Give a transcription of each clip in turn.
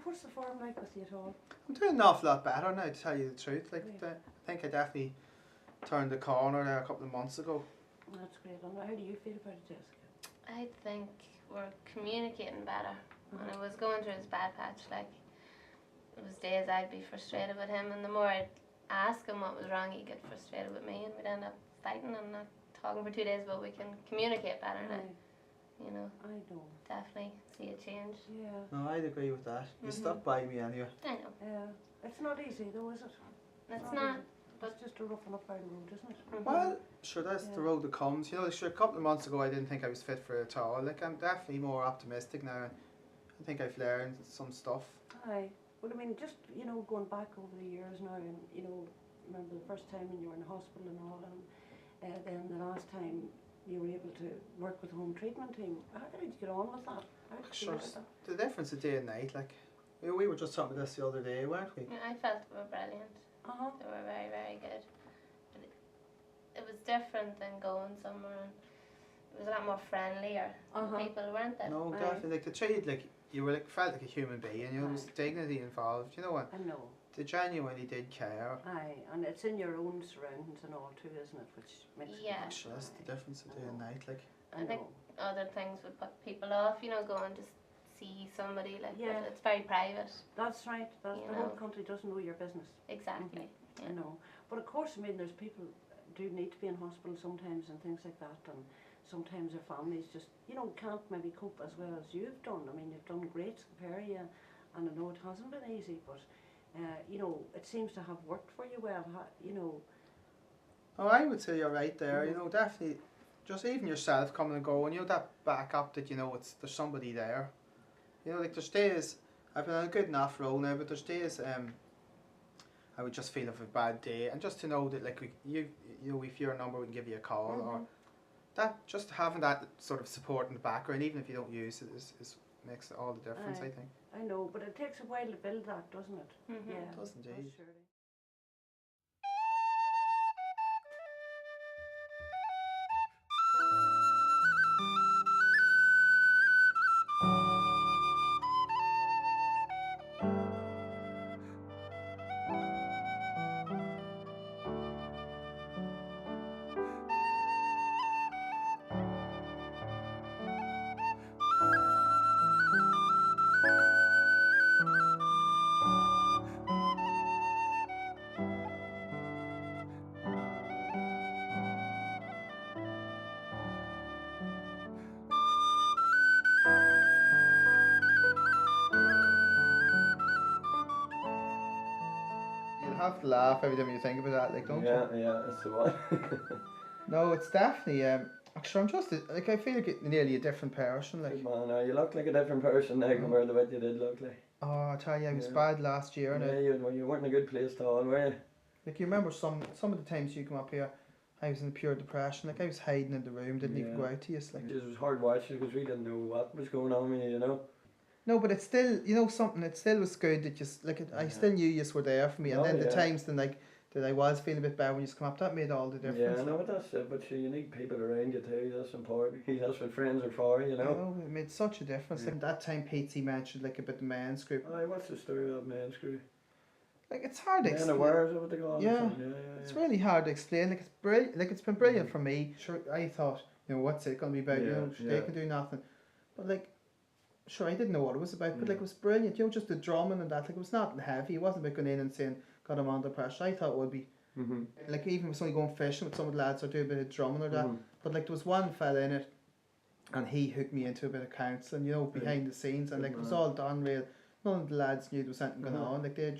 what's the form like with you at all? I'm doing an awful lot better now, to tell you the truth. Like, I think I definitely turned the corner there a couple of months ago. That's great. And how do you feel about it, Jessica? I think we're communicating better. When I was going through his bad patch, like, it was days I'd be frustrated with him, and the more I'd ask him what was wrong, he'd get frustrated with me, and we'd end up fighting and not talking for 2 days, but we can communicate better now. You know, I know. definitely see a change. Yeah. No, I'd agree with that. You stuck by me anyway. I know. Yeah. It's not easy though, is it? It's not. It's just a rough enough part of the road, isn't it? Well, sure, that's the road that comes. You know, sure, a couple of months ago I didn't think I was fit for it at all. Like, I'm definitely more optimistic now. I think I've learned some stuff. Aye. But I mean, just, you know, going back over the years now, and, you know, remember the first time when you were in the hospital and all, and then the last time you were able to work with the home treatment team. How did you get on with that? How did you feel about that? The difference of day and night, like, we were just talking about this the other day, weren't we? Yeah, I felt they were brilliant. They were very, very good. But it was different than going somewhere, and it was a lot more friendlier. People, weren't they? No, definitely. Like, the trade, like, you were like felt like a human being. You know, there was dignity involved. You know what? I know. They genuinely did care. Aye, and it's in your own surroundings and all too, isn't it? Which makes it Sure, that's the difference of day and night. Like, I think other things would put people off. You know, going to see somebody like Yeah. but it's very private. That's right. The whole country doesn't know your business. Exactly. I know. But of course, I mean, there's people do need to be in hospital sometimes and things like that, and sometimes their families just, you know, can't maybe cope as well as you've done. I mean, you've done great to compare you, and I know it hasn't been easy, but you know, it seems to have worked for you well. You know. Oh, I would say you're right there. You know, definitely. Just even yourself coming and going. You know, that backup that, you know, there's somebody there. You know, like, there's days I've been on a good enough roll now, but there's days I would just feel of a bad day, and just to know that, like, you know, if you're a number, we can give you a call, or that, just having that sort of support in the background, even if you don't use it, is makes all the difference. I think. I know, but it takes a while to build that, doesn't it? Yeah, it does indeed. Have to laugh every time you think about that, like, don't you? Yeah, that's the one. No, it's definitely. Actually, I'm just like, I feel like nearly a different person. Like, man, you look like a different person now compared to what you did look like. Oh, I tell you, I was bad last year. Yeah, you weren't in a good place at all, were you? Like, you remember some of the times you come up here, I was in pure depression. Like, I was hiding in the room, didn't even go out to you. Like, it was hard watching because we didn't know what was going on with you, you know. No, but it's still, you know, something. It still was good that just like I still knew you were there for me, and then the times then like that I was feeling a bit bad when you come up, that made all the difference. Yeah, no, but that's it. But you need people around you too. That's important. That's what friends are for, you know. Oh, it made such a difference. Like, that time, Pete mentioned like about the men's group. Aye, what's the story of that men's group? Like, it's hard to explain. Menaware is what they call it. Yeah, it's really hard to explain. Like, it's brilliant. Like, it's been brilliant for me. Sure, I thought, you know, what's it going to be about? You know, they can do nothing. But like, sure, I didn't know what it was about. But like, it was brilliant. You know, just the drumming and that. Like, it was not heavy. It wasn't about going in and saying, "God, I'm under pressure." I thought it would be. Like, even with somebody going fishing with some of the lads or do a bit of drumming or that. But like, there was one fella in it, and he hooked me into a bit of counselling, you know, behind the scenes, and like, it was all done real. None of the lads knew there was anything going on. Like, they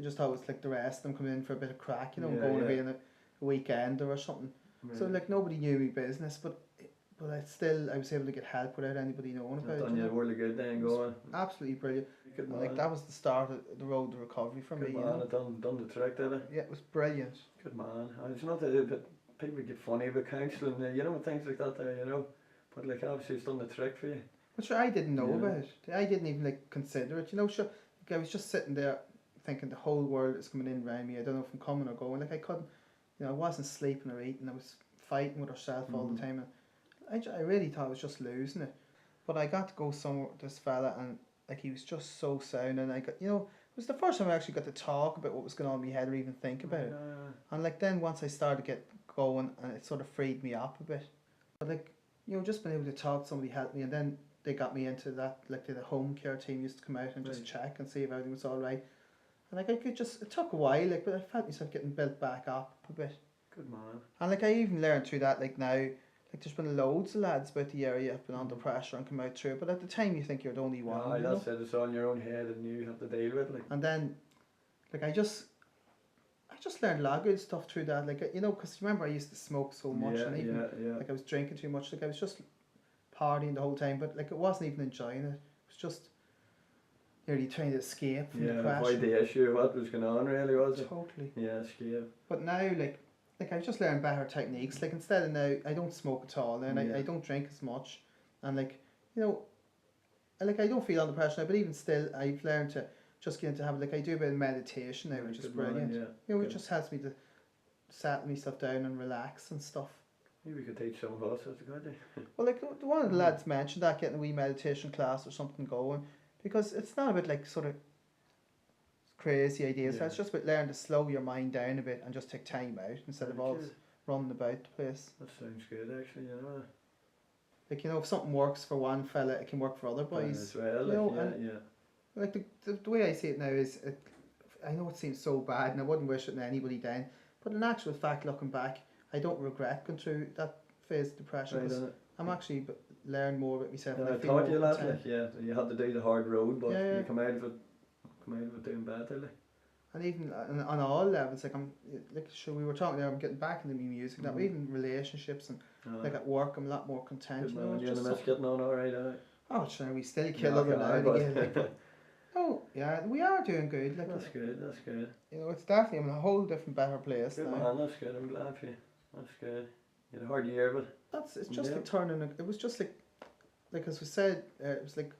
just thought it was like the rest of them coming in for a bit of crack, you know, going away on a weekend or something. So like, nobody knew me business, but I was able to get help without anybody knowing about it. Done you a really good then going. Absolutely brilliant. And like, that was the start of the road to recovery for me. Good man, it done the trick, did it? Yeah, it was brilliant. Good man. It's not that people get funny about counselling, you know, things like that there, you know. But like, obviously it's done the trick for you. But sure, I didn't know about it. I didn't even like consider it. You know, sure, like, I was just sitting there thinking the whole world is coming in around me. I don't know if I'm coming or going. Like, I couldn't, you know, I wasn't sleeping or eating. I was fighting with herself all the time, and I really thought I was just losing it. But I got to go somewhere with this fella, and like he was just so sound, and I got, you know, it was the first time I actually got to talk about what was going on in my head or even think about it. And like then once I started to get going, and it sort of freed me up a bit. But like, you know, just being able to talk to somebody helped me, and then they got me into that, like the home care team used to come out and just check and see if everything was all right. And like I could just, it took a while, like, but I felt myself getting built back up a bit. Good man. And like I even learned through that, like now, like there's been loads of lads about the area have been under pressure and come out through it, but at the time you think you're the only one. Aye, you that's know? it, it's on your own head and you have to deal with it. Like. And then, like I just learned a lot of good stuff through that, like, you know, because remember I used to smoke so much, and even like I was drinking too much, like I was just partying the whole time, but like it wasn't even enjoying it. It was just nearly trying to escape from the pressure. Avoid the issue of what was going on, really, was it? Totally. Yeah, escape. But now, like I've just learned better techniques. Like instead of now, I don't smoke at all, and I don't drink as much, and like, you know, like I don't feel under pressure now. But even still, I've learned to just get into habit. Like I do a bit of meditation now, which is brilliant. You know, it just helps me to settle myself down and relax and stuff. Maybe we could teach some of us, that's a good idea. Well, like one of the lads mentioned that, getting a wee meditation class or something going, because it's not about like sort of crazy ideas. It's just about learning to slow your mind down a bit and just take time out instead of always running about the place. That sounds good, actually, you know. Like, you know, if something works for one fella, it can work for other boys. As well, you know, like the way I see it now is, I know it seems so bad and I wouldn't wish it on anybody down, but in actual fact, looking back, I don't regret going through that phase of depression. Right, I'm actually learning more about myself. And I I feel taught you more that, like, you had to do the hard road, but you come out of it doing better, like. And even on all levels, like sure we were talking there, I'm getting back into my music now, even relationships and like at work, I'm a lot more content. Good you know, man, you're getting on alright, oh, sure, we still kill other now and again. Like, but, oh, yeah, we are doing good. Like, that's good. You know, it's definitely in a whole different, better place good now. Man, that's good, I'm glad for you. That's good. You had a hard year, but... It's just like turning, it was just like as we said, it was like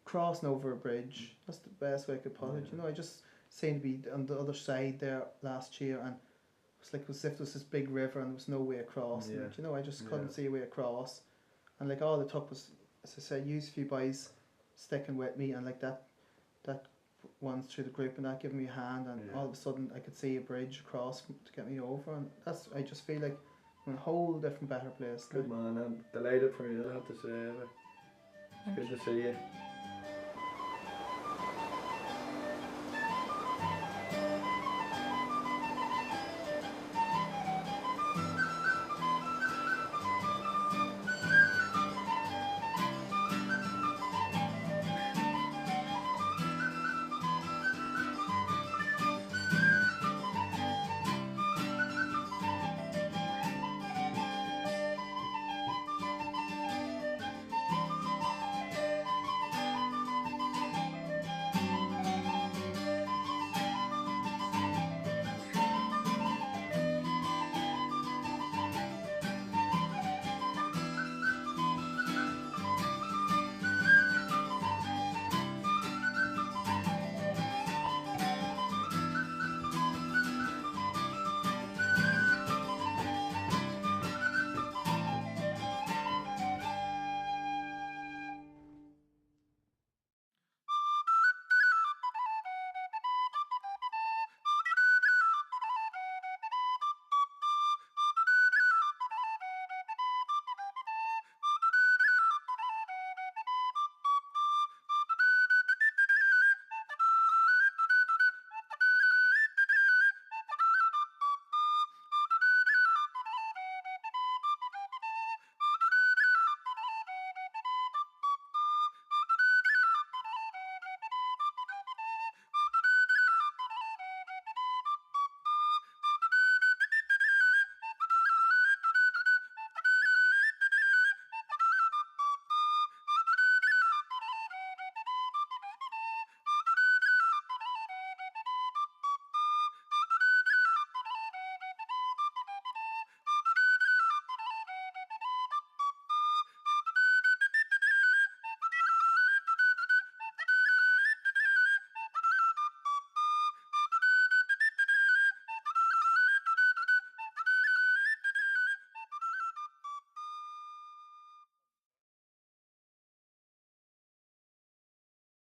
crossing over a bridge. That's the best way I could put it. You know, I just seemed to be on the other side there last year, and it was like as if there was this big river and there was no way across. And, you know, I just couldn't see a way across. And like all it took was, as I said, use a few boys sticking with me, and like that ones through the group and that giving me a hand, and all of a sudden I could see a bridge across to get me over, and that's, I just feel like I'm in a whole different, better place. Good man, I'm delighted for you, I have to say. It's good to see you.